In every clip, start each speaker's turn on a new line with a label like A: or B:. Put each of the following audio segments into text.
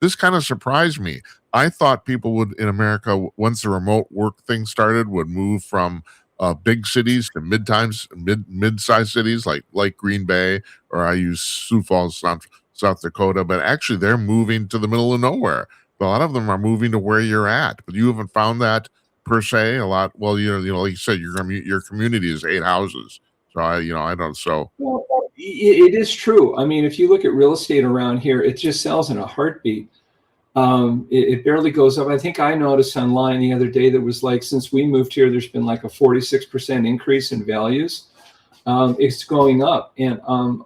A: this kind of surprised me. I thought people would in America, once the remote work thing started, would move from big cities to mid-sized cities like Green Bay, or I use Sioux Falls, South Dakota. But actually, they're moving to the middle of nowhere. A lot of them are moving to where you're at. But you haven't found that per se a lot. Well, like you said, your community is 8 houses. So I don't. So
B: Well, it is true. I mean, if you look at real estate around here, it just sells in a heartbeat. It barely goes up. I think I noticed online the other day that was like, since we moved here, there's been like a 46% increase in values. It's going up. And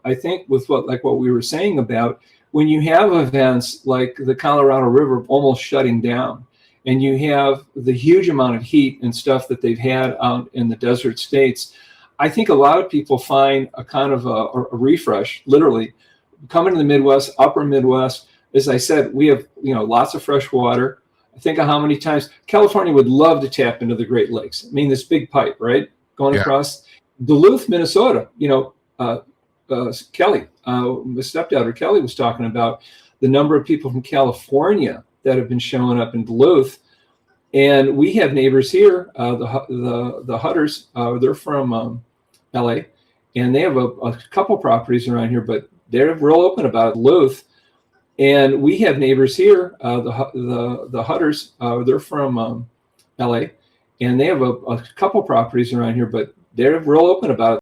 B: I think with what we were saying about when you have events like the Colorado River almost shutting down, and you have the huge amount of heat and stuff that they've had out in the desert states, I think a lot of people find a kind of a refresh, literally, coming to the Midwest, upper Midwest. As I said, we have lots of fresh water. I think of how many times California would love to tap into the Great Lakes. I mean, this big pipe, right, going across Duluth, Minnesota. Kelly, my stepdaughter Kelly, was talking about the number of people from California that have been showing up in Duluth. And we have neighbors here, the Hutters. They're from LA, and they have a couple properties around here, but they're real open about Duluth. And we have neighbors here, the Hutters. They're from LA, and they have a couple properties around here, but they're real open about